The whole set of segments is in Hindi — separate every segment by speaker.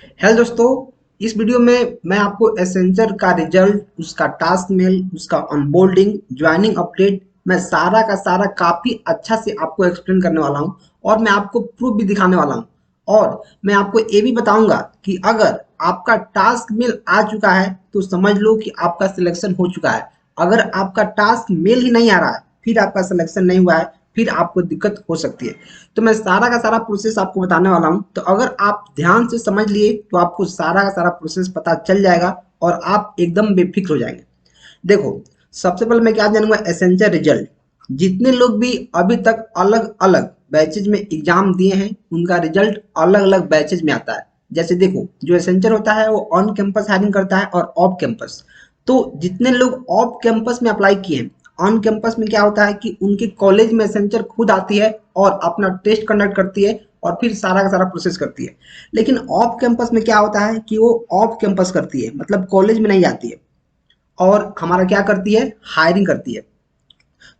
Speaker 1: हेलो दोस्तों, इस वीडियो में मैं आपको एसेंचर का रिजल्ट, उसका टास्क मेल, उसका ऑनबोर्डिंग, ज्वाइनिंग अपडेट, मैं सारा का सारा काफी अच्छा से आपको एक्सप्लेन करने वाला हूं और मैं आपको प्रूफ भी दिखाने वाला हूं। और मैं आपको ये भी बताऊंगा कि अगर आपका टास्क मेल आ चुका है तो समझ लो कि आपका सिलेक्शन हो चुका है। अगर आपका टास्क मेल ही नहीं आ रहा है, फिर आपका सिलेक्शन नहीं हुआ है, फिर आपको दिक्कत हो सकती है। तो मैं सारा का सारा प्रोसेस आपको बताने वाला हूं, तो अगर आप ध्यान से समझ लिए तो आपको सारा का सारा प्रोसेस पता चल जाएगा और आप एकदम बेफिक्र हो जाएंगे। देखो, सबसे पहले मैं क्या जानूंगा, एसेंचर रिजल्ट। जितने लोग भी अभी तक अलग अलग बैचेज में एग्जाम दिए हैं, उनका रिजल्ट अलग अलग बैचेज में आता है। जैसे देखो, जो एसेंचर होता है वो ऑन कैंपस हायरिंग करता है और ऑफ कैंपस। तो जितने लोग ऑफ कैंपस में अप्लाई किए हैं, ऑन कैंपस में क्या होता है कि उनके कॉलेज में एसेंचर खुद आती है और अपना टेस्ट कंडक्ट करती है और फिर सारा का सारा प्रोसेस करती है। लेकिन ऑफ कैंपस में क्या होता है कि वो ऑफ कैंपस करती है, मतलब कॉलेज में नहीं जाती है और हमारा क्या करती है, हायरिंग करती है।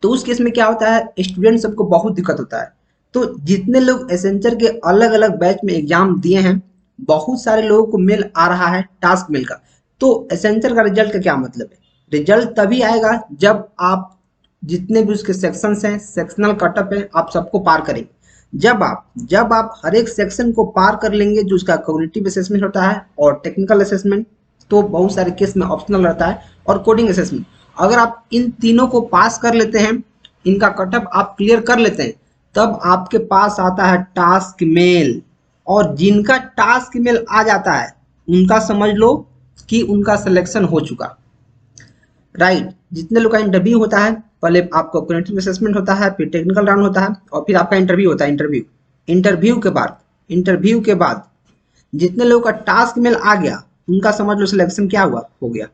Speaker 1: तो उस केस में क्या होता है, स्टूडेंट सबको बहुत दिक्कत होता है। तो जितने लोग एसेंचर के अलग अलग बैच में एग्जाम दिए हैं, बहुत सारे लोगों को मेल आ रहा है टास्क मेल का। तो एसेंचर का रिजल्ट का क्या मतलब है, रिजल्ट तभी आएगा जब आप जितने भी उसके सेक्शंस हैं, सेक्शनल कटअप है, आप सबको पार करेंगे। जब आप हर एक सेक्शन को पार कर लेंगे, जो उसका कॉग्निटिव असेसमेंट होता है और टेक्निकल असेसमेंट, तो बहुत सारे केस में ऑप्शनल रहता है, और कोडिंग असेसमेंट। अगर आप इन तीनों को पास कर लेते हैं, इनका कटअप आप क्लियर कर लेते हैं, तब आपके पास आता है टास्क मेल। और जिनका टास्क मेल आ जाता है, उनका समझ लो कि उनका सिलेक्शन हो चुका। राइट। जितने लोग का इंटरव्यू होता है, पहले आपका कॉग्निटिव असेसमेंट होता है, फिर टेक्निकल राउंड होता है और फिर आपका इंटरव्यू होता है। इंटरव्यू के बाद जितने लोगों का टास्क मेल आ गया, उनका समझ लो सिलेक्शन क्या हुआ, हो गया।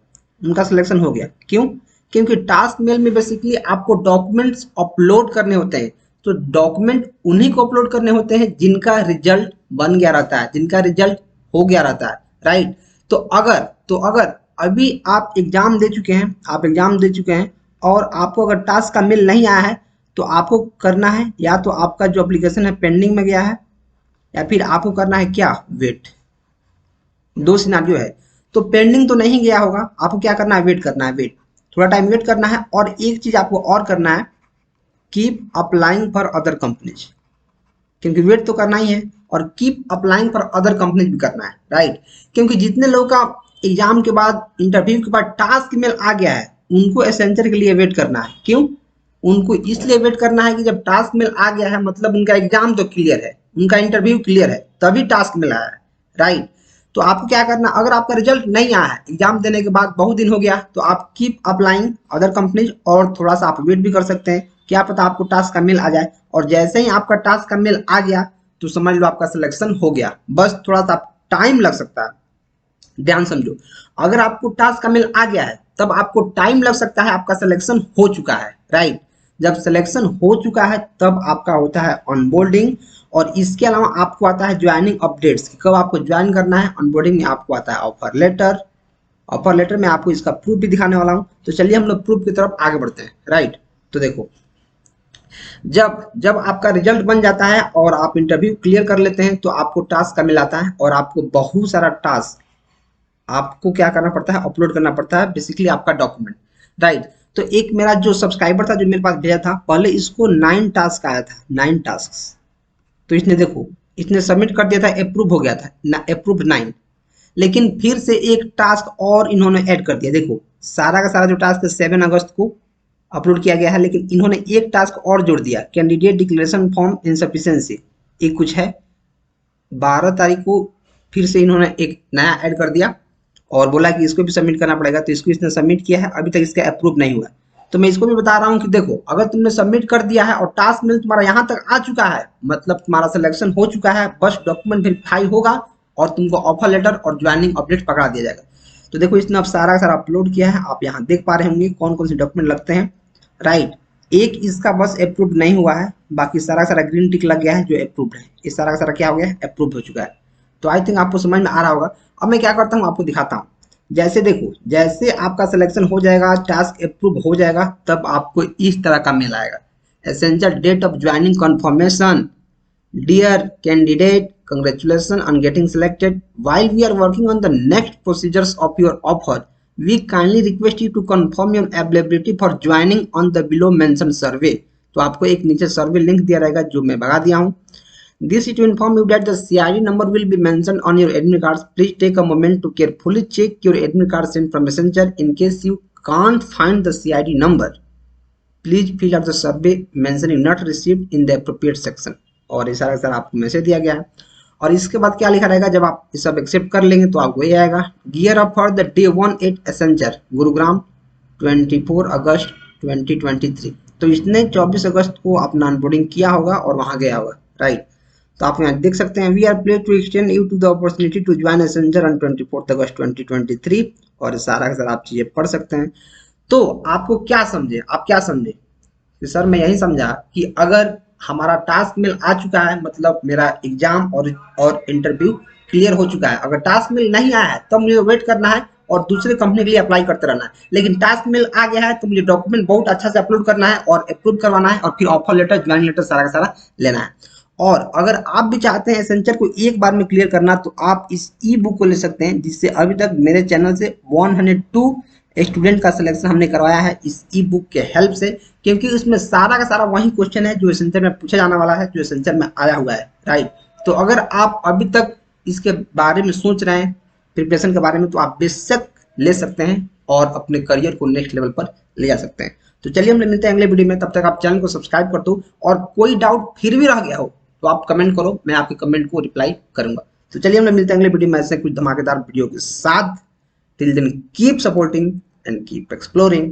Speaker 1: उनका सिलेक्शन हो गया। क्यों? क्योंकि टास्क मेल में बेसिकली आपको डॉक्यूमेंट्स अपलोड करने होते हैं। तो डॉक्यूमेंट उन्हीं को अपलोड करने होते हैं जिनका रिजल्ट बन गया रहता है, जिनका रिजल्ट हो गया रहता है। राइट। तो अगर अभी आप एग्जाम दे चुके हैं, और आपको अगर टास्क का मेल नहीं आया है, तो आपको करना है, या तो आपका जो एप्लीकेशन है पेंडिंग में गया है, या फिर आपको करना है क्या, वेट। दो सिनारियो है। तो पेंडिंग तो नहीं गया होगा, आपको क्या करना है, वेट करना है, वेट। थोड़ा टाइम वेट करना है। और एक चीज आपको और करना है, keep applying for other companies. क्योंकि वेट तो करना ही है, और keep applying for other companies भी करना है। राइट। क्योंकि जितने लोगों का एग्जाम के बाद, इंटरव्यू के बाद टास्क मेल आ गया है, उनको एसेंचर के लिए वेट करना है। क्यों? उनको इसलिए वेट करना है कि जब टास्क मेल आ गया है, मतलब उनका एग्जाम तो क्लियर है, उनका इंटरव्यू क्लियर है, तभी टास्क मेल आया है। राइट। तो आपको क्या करना, अगर आपका रिजल्ट नहीं आया है, एग्जाम देने के बाद बहुत दिन हो गया, तो आप कीप अप्लाइंग अदर कंपनीज, और थोड़ा सा आप वेट भी कर सकते हैं। क्या पता आपको टास्क का मेल आ जाए, और जैसे ही आपका टास्क का मेल आ गया, तो समझ लो आपका सिलेक्शन हो गया। बस थोड़ा सा टाइम लग सकता है। ध्यान समझो, अगर आपको टास्क का मेल आ गया है, तब आपको टाइम लग सकता है, आपका सिलेक्शन हो चुका है। राइट। जब सिलेक्शन हो चुका है, तब आपका होता है ऑनबोर्डिंग, और इसके अलावा आपको आता है ज्वाइनिंग अपडेट्स, कब आपको ज्वाइन करना है। ऑनबोर्डिंग में आपको आता है ऑफर लेटर। ऑफर लेटर में आपको इसका प्रूफ भी दिखाने वाला हूँ। तो चलिए हम लोग प्रूफ की तरफ आगे बढ़ते हैं। राइट। तो देखो, जब जब आपका रिजल्ट बन जाता है और आप इंटरव्यू क्लियर कर लेते हैं, तो आपको टास्क का मिल आता है, और आपको बहुत सारा टास्क आपको क्या करना पड़ता है, अपलोड करना पड़ता है, बेसिकली आपका डॉक्यूमेंट। राइट। तो एक मेरा जो सब्सक्राइबर था, जो मेरे पास भेजा था, पहले इसको 9 टास्क आया था, 9 टास्क। तो इसने देखो, इसने सबमिट कर दिया था, अप्रूव हो गया था ना, अप्रूव्ड 9। लेकिन फिर से एक टास्क और इन्होंने ऐड कर दिया। देखो, सारा का सारा जो टास्क 7 अगस्त को अपलोड किया गया है, लेकिन इन्होंने एक टास्क और जोड़ दिया, कैंडिडेट डिक्लेरेशन फॉर्म इनसफिशिएंसी, एक कुछ है। 12 तारीख को फिर से इन्होंने एक नया ऐड कर दिया, और बोला कि इसको भी सबमिट करना पड़ेगा। तो इसको इसने सबमिट किया है, अभी तक इसका अप्रूव नहीं हुआ। तो मैं इसको भी बता रहा हूँ कि देखो, अगर तुमने सबमिट कर दिया है और टास्क मेल तुम्हारा यहाँ तक आ चुका है, मतलब तुम्हारा सिलेक्शन हो चुका है, बस डॉक्यूमेंट वेरीफाई होगा और तुमको ऑफर लेटर और ज्वाइनिंग अपडेट पकड़ा दिया जाएगा। तो देखो, इसने अब सारा का सारा अपलोड किया है, आप यहाँ देख पा रहे होंगे कौन कौन से डॉक्यूमेंट लगते हैं। राइट। एक इसका बस अप्रूव नहीं हुआ है, बाकी सारा का सारा ग्रीन टिक लग गया है, जो अप्रूव्ड है। ये सारा का सारा क्या हो गया है, अप्रूव हो चुका है। तो आई थिंक आपको समझ में आ रहा होगा। अब मैं क्या करता हूँ, आपको दिखाता हूँ। जैसे देखो, जैसे आपका सिलेक्शन हो जाएगा, टास्क अप्रूव हो जाएगा, तब आपको इस तरह का मेल आएगा, essential date of joining confirmation, dear candidate, congratulations on getting selected. While we are working on the next procedures of your offer, we kindly request you to confirm your availability for joining on the below mentioned survey. तो आपको एक नीचे सर्वे लिंक दिया रहेगा जो मैं भगा दिया हूँ. This is to inform you that the CID number will be mentioned on your admit cards. Please take a moment to carefully check your admit card sent from Messenger. In case you can't find the CID number, please fill out the survey mentioning not received in the appropriate section. और ये सारा आपको मैसेज दिया गया है. और इसके बाद क्या लिखा रहेगा, जब आप ये सब एक्सेप्ट कर लेंगे तो आपको ये आएगा, gear up for the day 1 at Accenture Gurugram 24 August 2023. तो इसने 24 अगस्त को अपना अनबोर्डिंग किया होगा और वहां गया होगा, राइट. तो आप यहाँ देख सकते हैं, we are pleased to extend you to the opportunity to join Accenture on 24 August 2023. और सारा का सारा आप चीजें पढ़ सकते हैं. तो आपको क्या समझे, आप क्या समझे कि सर मैं यही समझा कि अगर हमारा टास्क मेल आ चुका है, मतलब मेरा एग्जाम और इंटरव्यू क्लियर हो चुका है. अगर टास्क मेल नहीं आया है तब मुझे वेट करना है और दूसरे कंपनी के लिए अप्लाई करते रहना है. लेकिन टास्क मेल आ गया है तो मुझे डॉक्यूमेंट बहुत अच्छा से अपलोड करना है और अप्रूव करवाना है और फिर ऑफर लेटर, ज्वाइनिंग लेटर सारा का सारा लेना है. और अगर आप भी चाहते हैं एसेंचर को एक बार में क्लियर करना तो आप इस ई बुक को ले सकते हैं, जिससे अभी तक मेरे चैनल से 102 स्टूडेंट का सिलेक्शन हमने करवाया है इस ई बुक के हेल्प से. क्योंकि उसमें सारा का सारा वही क्वेश्चन है जो एसेंचर में पूछा जाने वाला है, जो एसेंचर में आया हुआ है, राइट. तो अगर आप अभी तक इसके बारे में सोच रहे हैं, प्रिपरेशन के बारे में, तो आप बेशक ले सकते हैं और अपने करियर को नेक्स्ट लेवल पर ले जा सकते हैं. तो चलिए हम मिलते हैं अगले वीडियो में. तब तक आप चैनल को सब्सक्राइब कर दो और कोई डाउट फिर भी रह गया हो तो आप कमेंट करो, मैं आपके कमेंट को रिप्लाई करूंगा. तो चलिए हम मिलते हैं अगले वीडियो में ऐसे कुछ धमाकेदार वीडियो के साथ. Till then keep supporting and keep exploring.